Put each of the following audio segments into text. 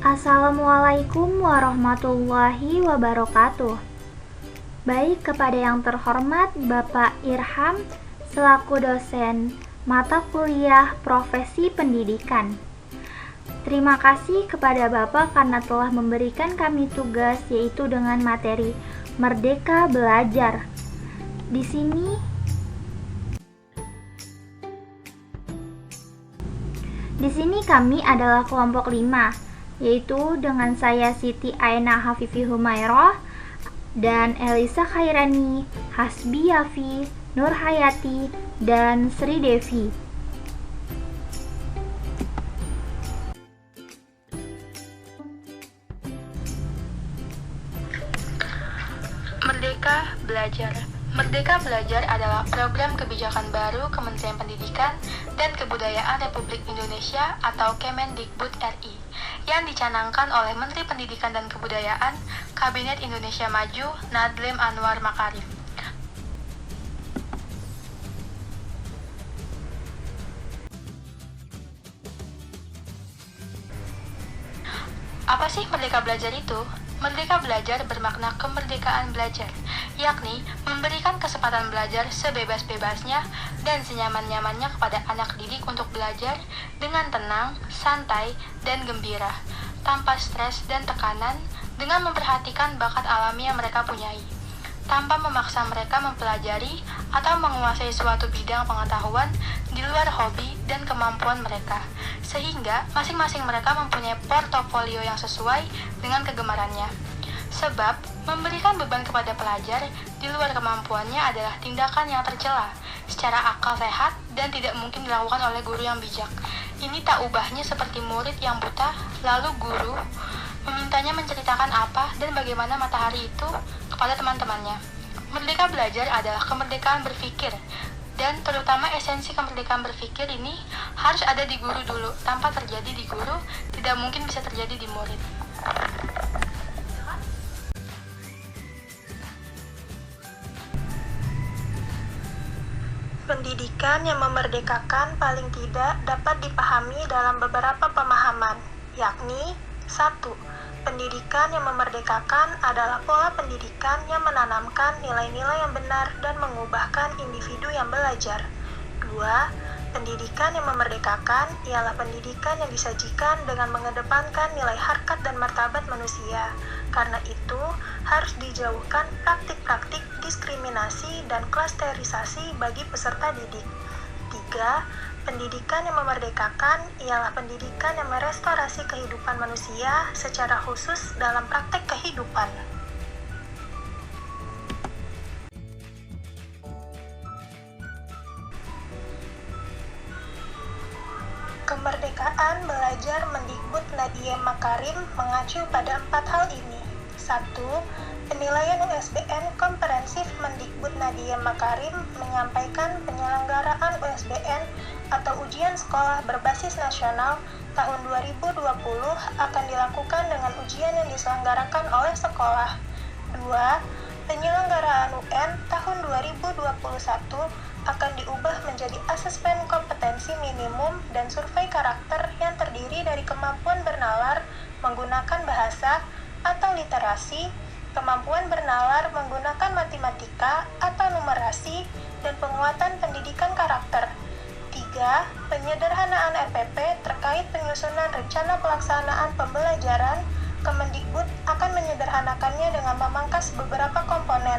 Assalamualaikum warahmatullahi wabarakatuh. Baik, kepada yang terhormat Bapak Irham selaku dosen mata kuliah Profesi Pendidikan. Terima kasih kepada Bapak karena telah memberikan kami tugas yaitu dengan materi Merdeka Belajar. Di sini kami adalah kelompok 5, yaitu dengan saya Siti Aina Hafifi Humairah dan Elisa Khairani, Hasbi Yafi, Nur Hayati, dan Sri Devi. Merdeka Belajar. Merdeka Belajar adalah program kebijakan baru Kementerian Pendidikan dan Kebudayaan Republik Indonesia atau Kemendikbud RI yang dicanangkan oleh Menteri Pendidikan dan Kebudayaan Kabinet Indonesia Maju Nadlem Anwar Makarim. Apa sih Merdeka Belajar itu? Merdeka Belajar bermakna kemerdekaan belajar, yakni memberikan kesempatan belajar sebebas-bebasnya dan senyaman-nyamannya kepada anak didik untuk belajar dengan tenang, santai, dan gembira, tanpa stres dan tekanan, dengan memperhatikan bakat alami yang mereka punyai, tanpa memaksa mereka mempelajari atau menguasai suatu bidang pengetahuan di luar hobi dan kemampuan mereka, sehingga masing-masing mereka mempunyai portofolio yang sesuai dengan kegemarannya. Sebab, memberikan beban kepada pelajar di luar kemampuannya adalah tindakan yang tercela, secara akal sehat dan tidak mungkin dilakukan oleh guru yang bijak. Ini tak ubahnya seperti murid yang buta, lalu guru memintanya menceritakan apa dan bagaimana matahari itu kepada teman-temannya. Merdeka belajar adalah kemerdekaan berpikir, dan terutama esensi kemerdekaan berpikir ini harus ada di guru dulu. Tanpa terjadi di guru, tidak mungkin bisa terjadi di murid. Pendidikan yang memerdekakan paling tidak dapat dipahami dalam beberapa pemahaman, yakni 1. Pendidikan yang memerdekakan adalah pola pendidikan yang menanamkan nilai-nilai yang benar dan mengubahkan individu yang belajar. 2. Pendidikan yang memerdekakan ialah pendidikan yang disajikan dengan mengedepankan nilai harkat dan martabat manusia. Karena itu, harus dijauhkan praktik-praktik diskriminasi dan klasterisasi bagi peserta didik. 3. Pendidikan yang memerdekakan ialah pendidikan yang merestorasi kehidupan manusia secara khusus dalam praktek kehidupan. Kemerdekaan belajar Mendikbud Nadiem Makarim mengacu pada 4 hal ini. 1. Penilaian USBN komprehensif Mendikbud Nadiem Makarim menyampaikan penyelenggaraan USBN atau ujian sekolah berbasis nasional tahun 2020 akan dilakukan dengan ujian yang diselenggarakan oleh sekolah. 2. Penyelenggaraan UN tahun 2021 akan diubah menjadi asesmen kompetensi minimum dan survei karakter yang terdiri dari kemampuan bernalar menggunakan bahasa atau literasi, kemampuan bernalar menggunakan matematika atau numerasi, dan penguatan pendidikan karakter. 3. Penyederhanaan RPP terkait penyusunan rencana pelaksanaan pembelajaran. Kemendikbud akan menyederhanakannya dengan memangkas beberapa komponen.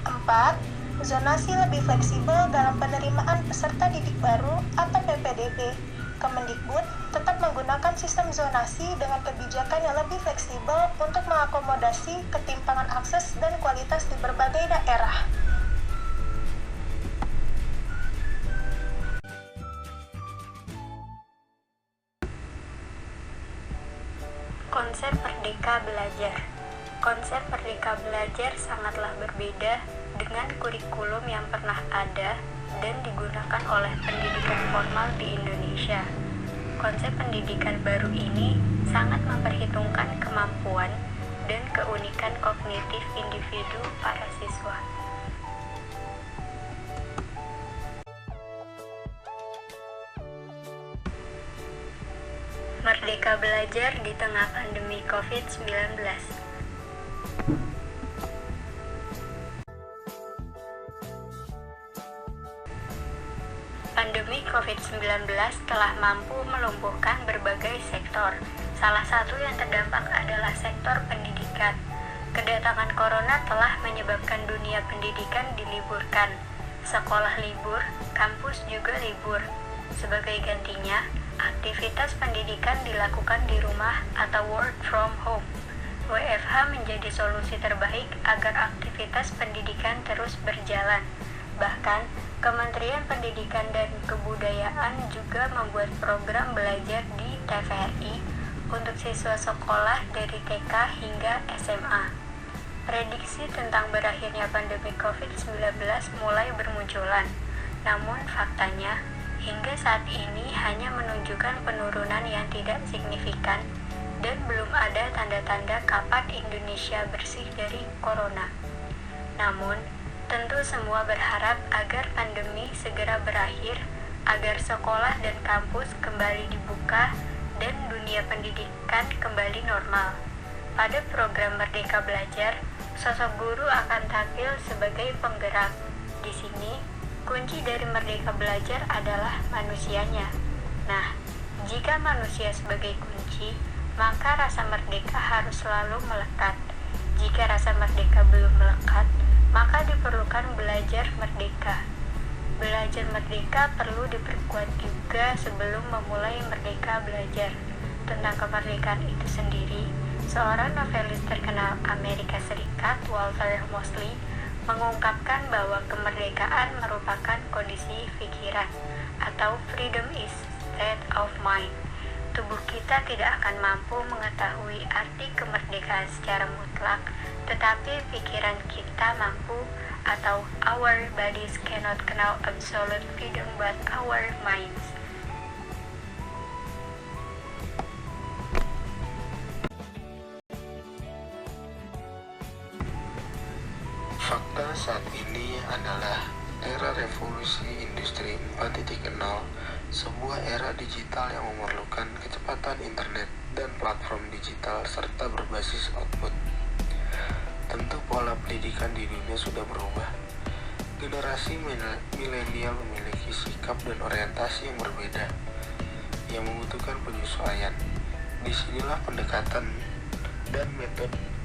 4. Zonasi lebih fleksibel dalam penerimaan peserta didik baru atau PPDB. Kemendikbud tetap menggunakan sistem zonasi dengan kebijakan yang lebih fleksibel untuk mengakomodasi ketimpangan akses dan kualitas di berbagai daerah. Konsep Merdeka Belajar. Konsep Merdeka Belajar sangatlah berbeda dengan kurikulum yang pernah ada dan digunakan oleh pendidikan formal di Indonesia. Konsep pendidikan baru ini sangat memperhitungkan kemampuan dan keunikan kognitif individu para siswa. Merdeka belajar di tengah pandemi COVID-19. Pandemi COVID-19 telah mampu melumpuhkan berbagai sektor. Salah satu yang terdampak adalah sektor pendidikan. Kedatangan corona telah menyebabkan dunia pendidikan diliburkan. Sekolah libur, kampus juga libur. Sebagai gantinya, aktivitas pendidikan dilakukan di rumah atau work from home. WFH menjadi solusi terbaik agar aktivitas pendidikan terus berjalan. Bahkan, Kementerian Pendidikan dan Kebudayaan juga membuat program belajar di TVRI untuk siswa sekolah dari TK hingga SMA. Prediksi tentang berakhirnya pandemi COVID-19 mulai bermunculan, namun faktanya, hingga saat ini hanya menunjukkan penurunan yang tidak signifikan dan belum ada tanda-tanda kapan Indonesia bersih dari corona. Namun, tentu semua berharap agar pandemi segera berakhir, agar sekolah dan kampus kembali dibuka dan dunia pendidikan kembali normal. Pada program Merdeka Belajar, sosok guru akan tampil sebagai penggerak. Di sini, kunci dari Merdeka Belajar adalah manusianya. Nah, jika manusia sebagai kunci, maka rasa merdeka harus selalu melekat. Jika rasa merdeka belum melekat, maka diperlukan belajar merdeka. Belajar merdeka perlu diperkuat juga sebelum memulai Merdeka Belajar. Tentang kemerdekaan itu sendiri, seorang novelis terkenal Amerika Serikat, Walter Mosley, mengungkapkan bahwa kemerdekaan merupakan kondisi pikiran, atau freedom is state of mind. Tubuh kita tidak akan mampu mengetahui arti kemerdekaan secara mutlak, tetapi pikiran kita mampu, atau our bodies cannot know absolute freedom but our minds. Fakta saat ini adalah era revolusi industri 4.0, sebuah era digital yang memerlukan kecepatan internet dan platform digital serta berbasis output. Tentu pola pendidikan di dunia sudah berubah. Generasi milenial memiliki sikap dan orientasi yang berbeda, yang membutuhkan penyesuaian. Disinilah pendekatan dan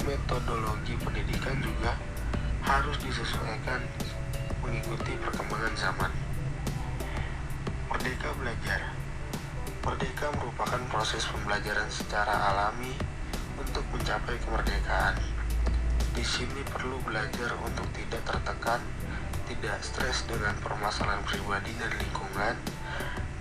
metodologi pendidikan juga harus disesuaikan mengikuti perkembangan zaman. Merdeka belajar. Merdeka merupakan proses pembelajaran secara alami untuk mencapai kemerdekaan. Di sini perlu belajar untuk tidak tertekan, tidak stres dengan permasalahan pribadi dan lingkungan,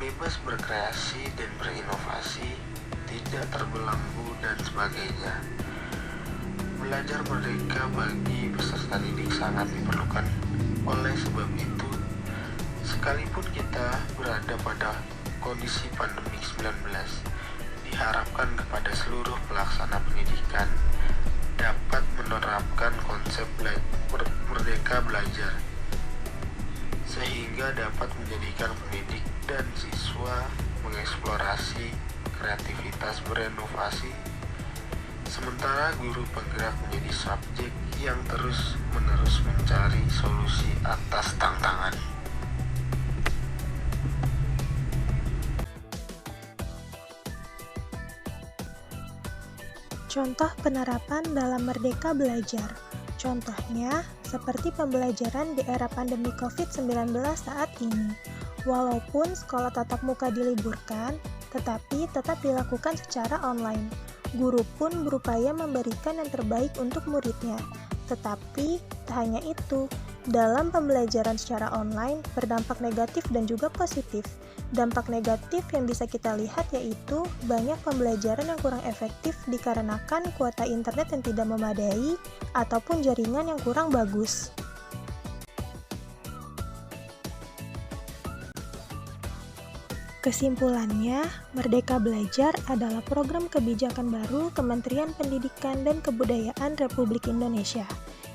bebas berkreasi dan berinovasi, tidak terbelenggu dan sebagainya. Belajar merdeka bagi peserta didik sangat diperlukan. Oleh sebab itu, sekalipun kita berada pada kondisi pandemi 19, diharapkan kepada seluruh pelaksana pendidikan dapat menerapkan konsep merdeka belajar sehingga dapat menjadikan pendidik dan siswa mengeksplorasi kreativitas berinovasi, sementara guru penggerak menjadi subjek yang terus-menerus mencari solusi atas tantangan. Contoh penerapan dalam Merdeka Belajar. Contohnya, seperti pembelajaran di era pandemi COVID-19 saat ini. Walaupun sekolah tatap muka diliburkan, tetapi tetap dilakukan secara online. Guru pun berupaya memberikan yang terbaik untuk muridnya. Tetapi, tak hanya itu, dalam pembelajaran secara online berdampak negatif dan juga positif. Dampak negatif yang bisa kita lihat yaitu banyak pembelajaran yang kurang efektif dikarenakan kuota internet yang tidak memadai ataupun jaringan yang kurang bagus. Kesimpulannya, Merdeka Belajar adalah program kebijakan baru Kementerian Pendidikan dan Kebudayaan Republik Indonesia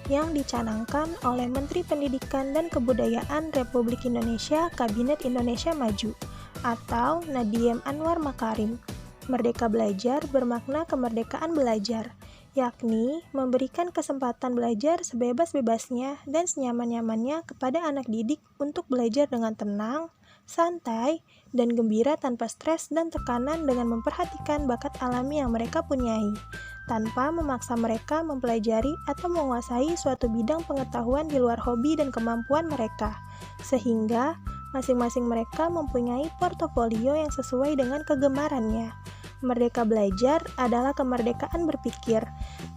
yang dicanangkan oleh Menteri Pendidikan dan Kebudayaan Republik Indonesia Kabinet Indonesia Maju atau Nadiem Anwar Makarim. Merdeka belajar bermakna kemerdekaan belajar, yakni memberikan kesempatan belajar sebebas-bebasnya dan senyaman-nyamannya kepada anak didik untuk belajar dengan tenang, santai, dan gembira tanpa stres dan tekanan dengan memperhatikan bakat alami yang mereka punyai, tanpa memaksa mereka mempelajari atau menguasai suatu bidang pengetahuan di luar hobi dan kemampuan mereka, sehingga masing-masing mereka mempunyai portofolio yang sesuai dengan kegemarannya. Merdeka belajar adalah kemerdekaan berpikir,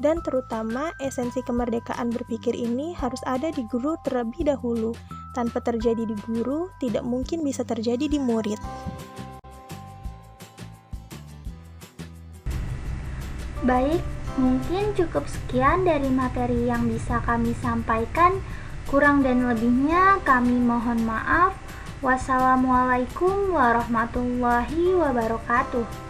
dan terutama esensi kemerdekaan berpikir ini harus ada di guru terlebih dahulu. Tanpa terjadi di guru, tidak mungkin bisa terjadi di murid. Baik, mungkin cukup sekian dari materi yang bisa kami sampaikan. Kurang dan lebihnya kami mohon maaf. Wassalamualaikum warahmatullahi wabarakatuh.